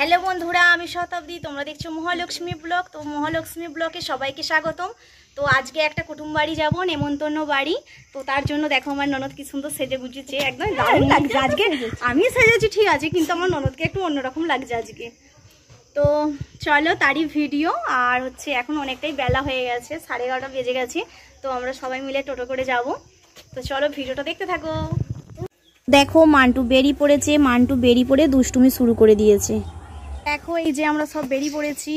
Hello বন্ধুরা, আমি শতাব্দী, তোমরা দেখছো মহালক্ষ্মী ব্লগ। তো মহালক্ষ্মী ব্লগে সবাইকে স্বাগতম। তো আজকে একটা কুটুম বাড়ি যাবো, নেমন্তন্ন বাড়ি। তো তার জন্য দেখো আমার ননদ কি সুন্দর সেজে গুজেছে, একদম দারুণ লাগছে আজকে। আমি সেজেছি ঠিক আছে, কিন্তু আমার ননদকে একটু অন্যরকম লাগছে আজকে। তো চলো তারই ভিডিও। আর হচ্ছে এখন অনেকটাই বেলা হয়ে গেছে, 11:30 বেজে গেছে। তো আমরা সবাই মিলে টোটো করে যাব। তো চলো ভিডিওটা দেখতে থাকো। দেখো মান্টু বেরিয়ে পড়েছে, মান্টু বেরিয়ে পড়ে দুষ্টুমি শুরু করে দিয়েছে। দেখো এই যে আমরা সব বেরিয়ে পড়েছি।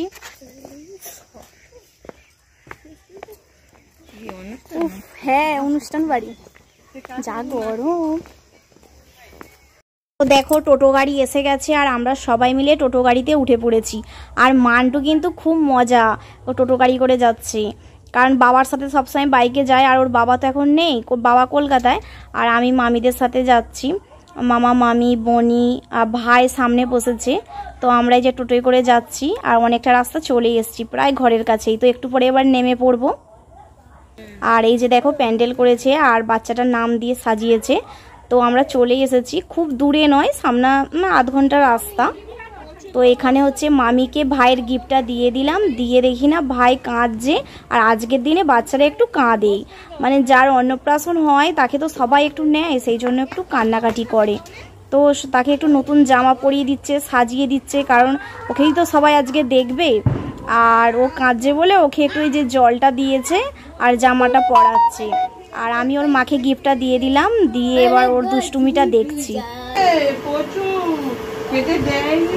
হ্যাঁ, অনুষ্ঠান বাড়ি, যা গরম। তো দেখো টোটো গাড়ি এসে গেছে আর আমরা সবাই মিলে টোটো গাড়িতে উঠে পড়েছি। আর মান্টু কিন্তু খুব মজা, ও টোটো গাড়ি করে যাচ্ছে, কারণ বাবার সাথে সবসময় বাইকে যায়। আর ওর বাবা তো এখন নেই, ওর বাবা কলকাতায়। আর আমি মামিদের সাথে যাচ্ছি, মামা মামি বনি আর ভাই সামনে বসেছে। তো আমরা এই যে টোটোয় করে যাচ্ছি আর অনেকটা রাস্তা চলে এসেছি, প্রায় ঘরের কাছেই। তো একটু পরে এবার নেমে পড়বো। আর এই যে দেখো প্যান্ডেল করেছে আর বাচ্চাটার নাম দিয়ে সাজিয়েছে। তো আমরা চলে এসেছি, খুব দূরে নয়, সামনে আধ ঘন্টার রাস্তা। তো এখানে হচ্ছে মামিকে ভাইয়ের গিফটটা দিয়ে দিলাম, দিয়ে দেখি না ভাই কাঁদছে। আর আজকের দিনে বাচ্চারা একটু কাঁদেই, মানে যার অন্নপ্রাশন হয় তাকে তো সবাই একটু নেয়, সেই জন্য একটু কান্নাকাটি করে। তো তাকে একটু নতুন জামা পরিয়ে দিচ্ছে, সাজিয়ে দিচ্ছে, কারণ ওকেই তো সবাই আজকে দেখবে। আর ও কাঁদছে বলে ওকে একটু এই যে জলটা দিয়েছে আর জামাটা পরাচ্ছে। আর আমি ওর মাকে গিফটটা দিয়ে দিলাম, দিয়ে এবার ওর দুষ্টুমিটা দেখছি। খেতে দেয়নি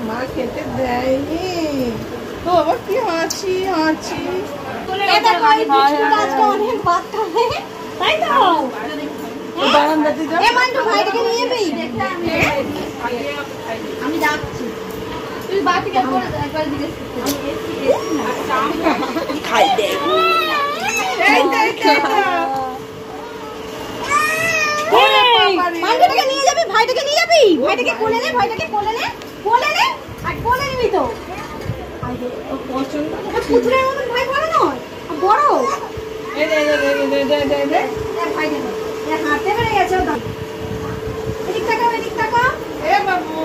মা খেতে দেয়নি তো আবার কি হাঁচি হাঁচি। আমি যাচ্ছি, তুই বাকি খাই দে। ভাইটাকে নিয়ে যাবি, ভাইটাকে নিয়ে যাবি, ভাইটাকে কোলে নে, ভাইটাকে কোলে নে, কোলে নে, আর কোলে নিবি তো। পছন্দ পুতুলের মতন ভাই বড় নয়, বড়। এই দে দে দে দে দে দে ভাই দে, হাতে বেড়ে গেছে ওটা। এদিক তাকাও, এদিক তাকাও। এ বাবু,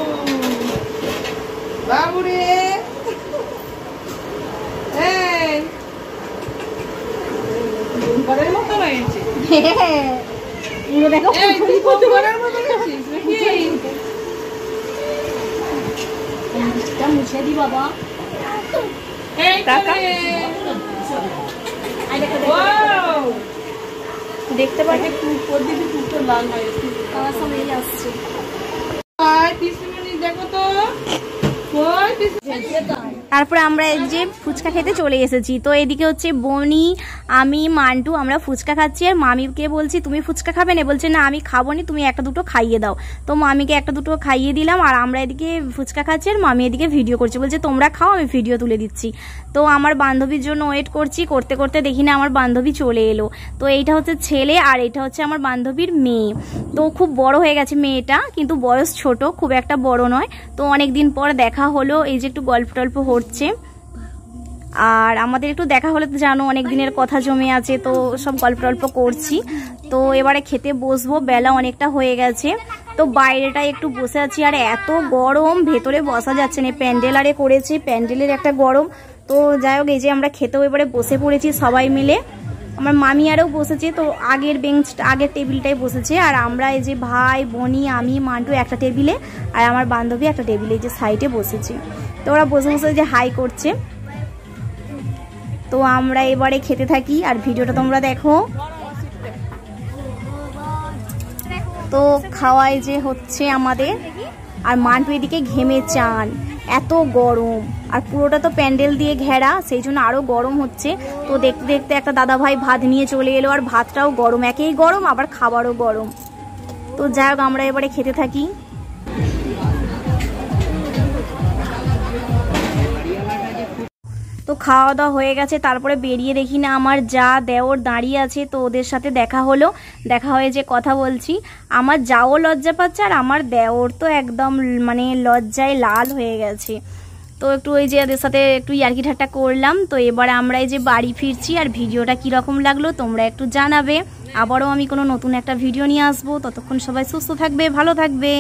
বাবু রে, এই ঘরের মতো হয়েছে। দেখো মুছে দি বাবা। দেখতে পাচ্ছি লাল হয়ে আসছে। দেখো তো, তারপরে আমরা এই যে ফুচকা খেতে চলে এসেছি। তো এদিকে হচ্ছে বনি, আমি, মান্টু আমরা ফুচকা খাচ্ছি। আর মামিকে বলছি তুমি ফুচকা খাবে না, বলছে না আমি খাবো না, তুমি একটা দুটো খাইয়ে দাও। তো মামিকে একটা দুটো খাইয়ে দিলাম। আর আমরা এদিকে ফুচকা খাচ্ছি আর মামি এদিকে ভিডিও করছে, বলছে তোমরা খাও আমি ভিডিও তুলে দিচ্ছি। তো আমার বান্ধবীর জন্য ওয়েট করছি, করতে করতে দেখি না আমার বান্ধবী চলে এলো। তো এইটা হচ্ছে ছেলে আর এটা হচ্ছে আমার বান্ধবীর মেয়ে। তো খুব বড় হয়ে গেছে মেয়েটা, কিন্তু বয়স ছোট, খুব একটা বড় নয়। তো অনেকদিন পর দেখা হলো, এই যে একটু গল্প টল্প হচ্ছে। আর আমাদের একটু দেখা হলে তো জানো অনেক দিনের কথা জমে আছে, তো সব গল্প টল্প করছি। তো এবারে খেতে বসবো, বেলা অনেকটা হয়ে গেছে। তো বাইরেটা একটু বসে আছি, আর এত গরম, ভেতরে বসা যাচ্ছে না। প্যান্ডেল আরে করেছে, প্যান্ডেলের একটা গরম। তো যাই হোক, এই যে আমরা খেতেও এবারে বসে পড়েছি সবাই মিলে। আমার মামি আরও বসেছে, তো আগের বেঞ্চটা, আগের টেবিলটাই বসেছে। আর আমরা এই যে ভাই বনি আমি মান্টু একটা টেবিলে, আর আমার বান্ধবী একটা টেবিলে, এই যে সাইডে বসেছি। তো ওরা বসে বসে যে হাই করছে। তো আমরা এবারে খেতে থাকি আর ভিডিওটা তোমরা দেখো। তো খাওয়াই যে হচ্ছে আমাদের, আর মান্টু এদিকে ঘেমে চান, এত গরম। আর পুরোটা তো প্যান্ডেল দিয়ে ঘেরা, সেই জন্য আরও গরম হচ্ছে। তো দেখতে দেখতে একটা দাদা ভাই ভাত নিয়ে চলে এলো, আর ভাতটাও গরম, একেই গরম আবার খাবারও গরম। তো যাই হোক আমরা এবারে খেতে থাকি। তো খাওয়া দাওয়া হয়ে গেছে, তারপরে বেরিয়ে দেখি না আমার যা দেওর দাঁড়িয়ে আছে। তো ওদের সাথে দেখা হলো, দেখা হয়ে যে কথা বলছি। আমার যাও লজ্জা পাচ্ছে, আর আমার দেওর তো একদম মানে লজ্জায় লাল হয়ে গেছে। তো একটু ওই যে ওদের সাথে একটু ইয়ার্কি ঠাট্টা করলাম। তো এবার আমরা এই যে বাড়ি ফিরছি, আর ভিডিওটা কীরকম লাগলো তোমরা একটু জানাবে। আবারও আমি কোনো নতুন একটা ভিডিও নিয়ে আসবো, ততক্ষণ সবাই সুস্থ থাকবে, ভালো থাকবে।